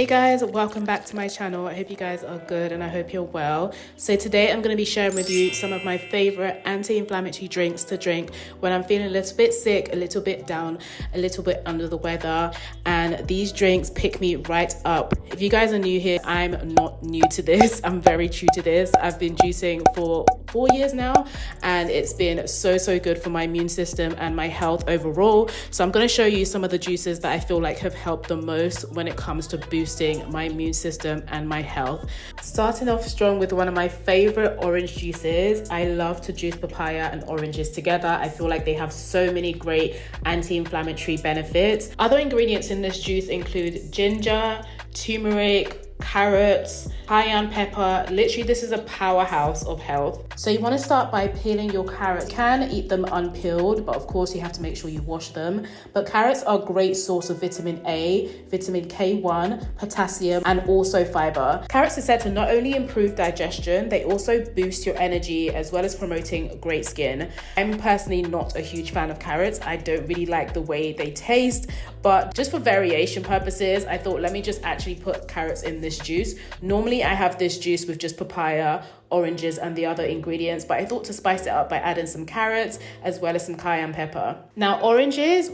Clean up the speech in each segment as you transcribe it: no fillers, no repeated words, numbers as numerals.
Hey guys, welcome back to my channel. I hope you guys are good and I hope you're well. So today I'm going to be sharing with you some of my favorite anti-inflammatory drinks to drink when I'm feeling a little bit sick, a little bit down, a little bit under the weather, and these drinks pick me right up. If you guys are new here, I'm not new to this. I'm very true to this. I've been juicing for 4 years now and it's been so good for my immune system and my health overall. So I'm going to show you some of the juices that I feel like have helped the most when it comes to boosting my immune system and my health. Starting off strong with one of my favorite orange juices. I love to juice papaya and oranges together. I feel like they have so many great anti-inflammatory benefits. Other ingredients in this juice include ginger, turmeric, carrots, cayenne pepper. Literally, this is a powerhouse of health. So you want to start by peeling your carrots. You can eat them unpeeled, but of course you have to make sure you wash them. But carrots are a great source of vitamin A, vitamin K1, potassium, and also fiber. Carrots are said to not only improve digestion, they also boost your energy as well as promoting great skin. I'm personally not a huge fan of carrots. I don't really like the way they taste, but just for variation purposes, I thought let me just actually put carrots in this juice. Normally I have this juice with just papaya, oranges, and the other ingredients, but I thought to spice it up by adding some carrots as well as some cayenne pepper. Now oranges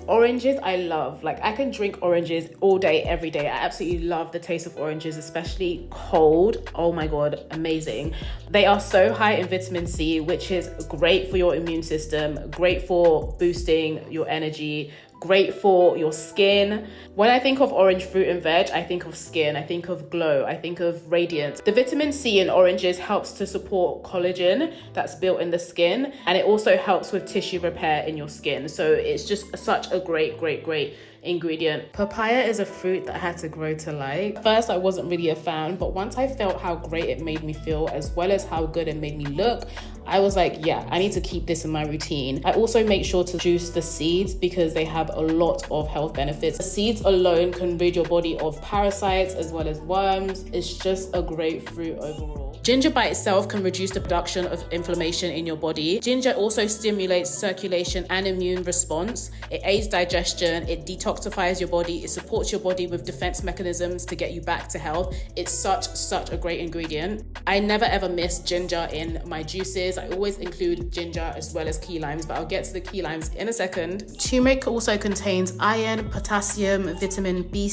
I love. Like, I can drink oranges all day, every day. I absolutely love the taste of oranges, especially cold. Oh my god, amazing. They are so high in vitamin C, which is great for your immune system, great for boosting your energy, great for your skin. When I think of orange fruit and veg, I think of skin, I think of glow, I think of radiance. The vitamin C in oranges helps to support collagen that's built in the skin, and it also helps with tissue repair in your skin. So it's just such a great ingredient. Papaya is a fruit that I had to grow to like. First, I wasn't really a fan, but once I felt how great it made me feel as well as how good it made me look, I was like, yeah, I need to keep this in my routine. I also make sure to juice the seeds because they have a lot of health benefits. The seeds alone can rid your body of parasites as well as worms. It's just a great fruit overall. Ginger by itself can reduce the production of inflammation in your body. Ginger also stimulates circulation and immune response. It aids digestion, it detoxifies your body, it supports your body with defense mechanisms to get you back to health. It's such a great ingredient. I never ever miss ginger in my juices. I always include ginger as well as key limes, but I'll get to the key limes in a second. Turmeric also contains iron, potassium, vitamin B,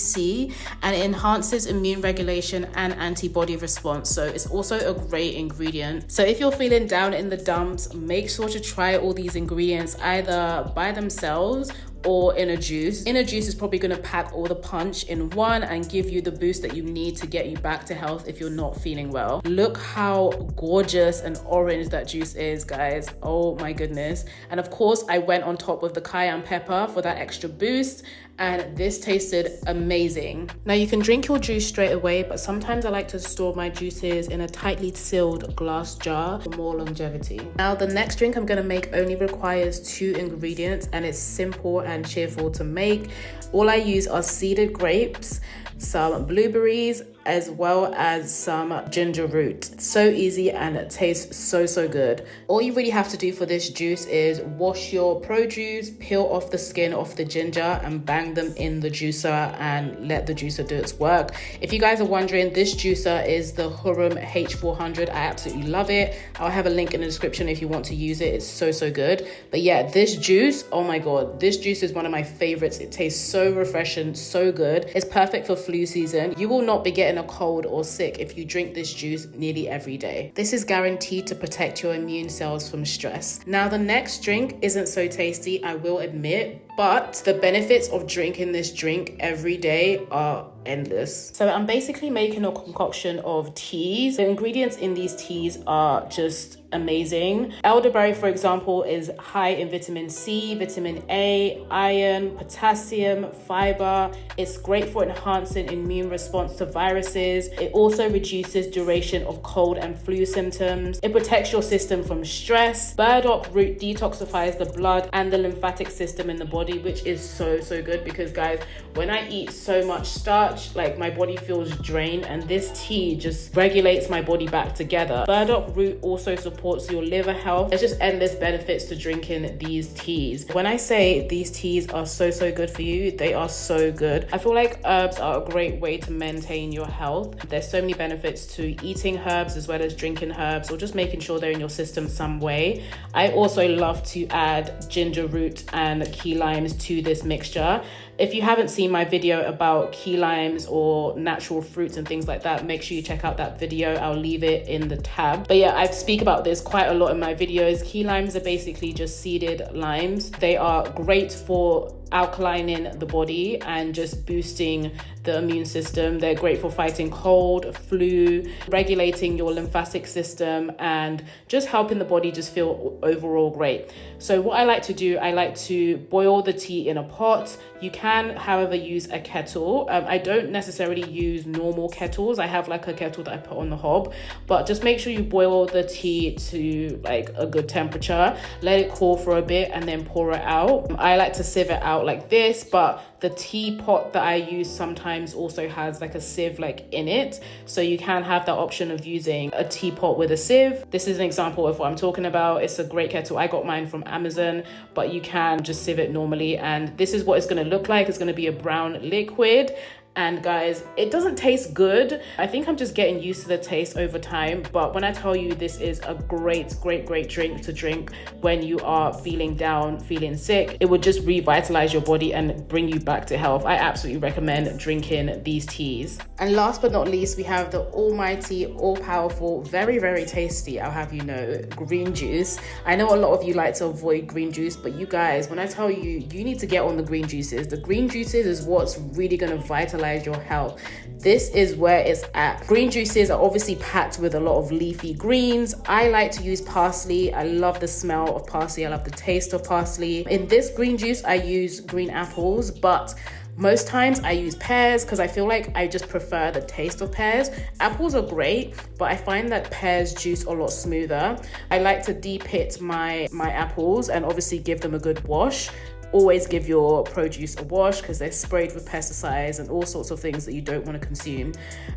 and it enhances immune regulation and antibody response. So it's also a great ingredient. So if you're feeling down in the dumps, make sure to try all these ingredients either by themselves or in a juice. In a juice is probably going to pack all the punch in one and give you the boost that you need to get you back to health if you're not feeling well. Look how gorgeous and orange that juice is, guys. Oh my goodness. And of course, I went on top with the cayenne pepper for that extra boost, and this tasted amazing. Now you can drink your juice straight away, but sometimes I like to store my juices in a tightly sealed glass jar for more longevity. Now the next drink I'm going to make only requires 2 ingredients, and it's simple and cheerful to make. All I use are seeded grapes, some blueberries, as well as some ginger root. It's so easy and it tastes so good. All you really have to do for this juice is wash your produce, peel off the skin off the ginger, and bang them in the juicer and let the juicer do its work. If you guys are wondering, this juicer is the Hurum H400. I absolutely love it. I'll have a link in the description if you want to use it. It's so good. But yeah, this juice, oh my god, this juice is one of my favorites. It tastes so refreshing, so good. It's perfect for flu season. You will not be getting a cold or sick if you drink this juice nearly every day. This is guaranteed to protect your immune cells from stress. Now the next drink isn't so tasty, I will admit, but the benefits of drinking this drink every day are endless. So I'm basically making a concoction of teas. The ingredients in these teas are just amazing. Elderberry, for example, is high in vitamin C, vitamin A, iron, potassium, fiber. It's great for enhancing immune response to viruses. It also reduces duration of cold and flu symptoms. It protects your system from stress. Burdock root detoxifies the blood and the lymphatic system in the body, which is so good because guys, when I eat so much starch, much like my body feels drained, and this tea just regulates my body back together. Burdock root also supports your liver health. There's just endless benefits to drinking these teas. When I say these teas are so good for you, they are so good. I feel like herbs are a great way to maintain your health. There's so many benefits to eating herbs as well as drinking herbs, or just making sure they're in your system some way. I also love to add ginger root and key limes to this mixture. If you haven't seen my video about key limes or natural fruits and things like that, make sure you check out that video. I'll leave it in the tab. But yeah, I speak about this quite a lot in my videos. Key limes are basically just seeded limes. They are great for alkalining the body and just boosting the immune system. They're great for fighting cold, flu, regulating your lymphatic system, and just helping the body just feel overall great. So what I like to do, I like to boil the tea in a pot. You can, however, use a kettle. I don't necessarily use normal kettles. I have like a kettle that I put on the hob, but just make sure you boil the tea to like a good temperature. Let it cool for a bit and then pour it out. I like to sieve it out like this, but the teapot that I use sometimes also has like a sieve like in it, so you can have that option of using a teapot with a sieve. This is an example of what I'm talking about. It's a great kettle. I got mine from Amazon, but you can just sieve it normally, and this is what it's going to look like. It's going to be a brown liquid. And guys, it doesn't taste good. I think I'm just getting used to the taste over time. But when I tell you, this is a great drink to drink when you are feeling down, feeling sick. It would just revitalize your body and bring you back to health. I absolutely recommend drinking these teas. And last but not least, we have the almighty, all-powerful, very tasty, I'll have you know, green juice. I know a lot of you like to avoid green juice, but you guys, when I tell you, you need to get on the green juices. The green juices is what's really going to vitalize your health. This is where it's at. Green juices are obviously packed with a lot of leafy greens. I like to use parsley. I love the smell of parsley. I love the taste of parsley. In this green juice, I use green apples, but most times I use pears because I feel like I just prefer the taste of pears. Apples are great, but I find that pears juice a lot smoother. I like to de-pit my apples and obviously give them a good wash. Always give your produce a wash because they're sprayed with pesticides and all sorts of things that you don't want to consume.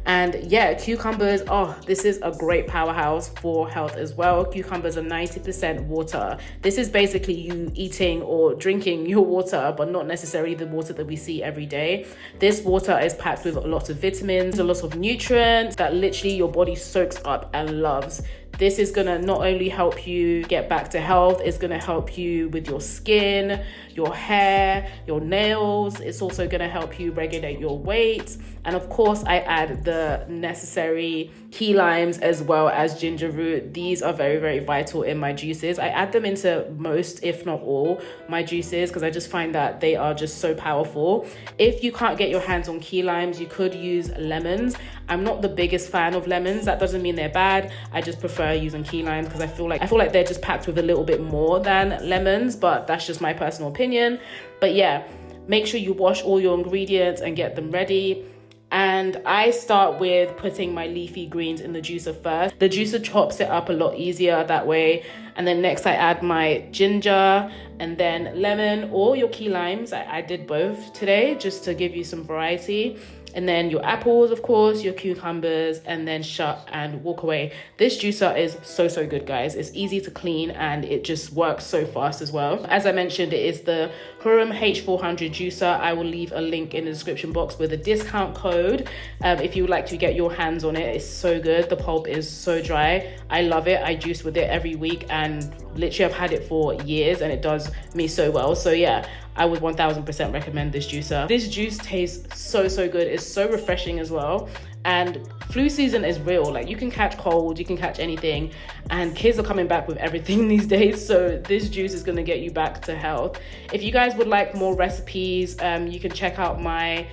And yeah, cucumbers, oh, this is a great powerhouse for health as well. Cucumbers are 90% water. This is basically you eating or drinking your water, but not necessarily the water that we see every day. This water is packed with a lot of vitamins, a lot of nutrients that literally your body soaks up and loves. This is gonna not only help you get back to health, it's gonna help you with your skin, your hair, your nails. It's also gonna help you regulate your weight. And of course, I add the necessary key limes as well as ginger root. These are very vital in my juices. I add them into most, if not all, my juices because I just find that they are just so powerful. If you can't get your hands on key limes, you could use lemons. I'm not the biggest fan of lemons. That doesn't mean they're bad. I just prefer using key limes because I feel like they're just packed with a little bit more than lemons, but that's just my personal opinion. But yeah, make sure you wash all your ingredients and get them ready. And I start with putting my leafy greens in the juicer first. The juicer chops it up a lot easier that way. And then next I add my ginger and then lemon or your key limes. I did both today just to give you some variety. And then your apples, of course, your cucumbers, and then shut and walk away. This juicer is so good, guys. It's easy to clean and it just works so fast as well. As I mentioned, it is the Hurum H400 juicer. I will leave a link in the description box with a discount code if you would like to get your hands on it. It's so good. The pulp is so dry. I love it. I juice with it every week and literally I've had it for years and it does me so well. So yeah, I would 1000% recommend this juicer. This juice tastes so good. It's so refreshing as well. And flu season is real. Like you can catch cold, you can catch anything, and kids are coming back with everything these days. So this juice is gonna get you back to health. If you guys would like more recipes, you can check out my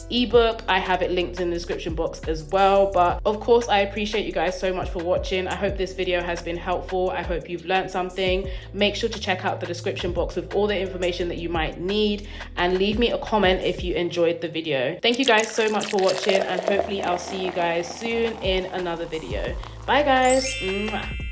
ebook. I have it linked in the description box as well. But of course, I appreciate you guys so much for watching. I hope this video has been helpful. I hope you've learned something. Make sure to check out the description box with all the information that you might need, and leave me a comment if you enjoyed the video. Thank you guys so much for watching, and hopefully I'll see you guys soon in another video. Bye guys. Mwah.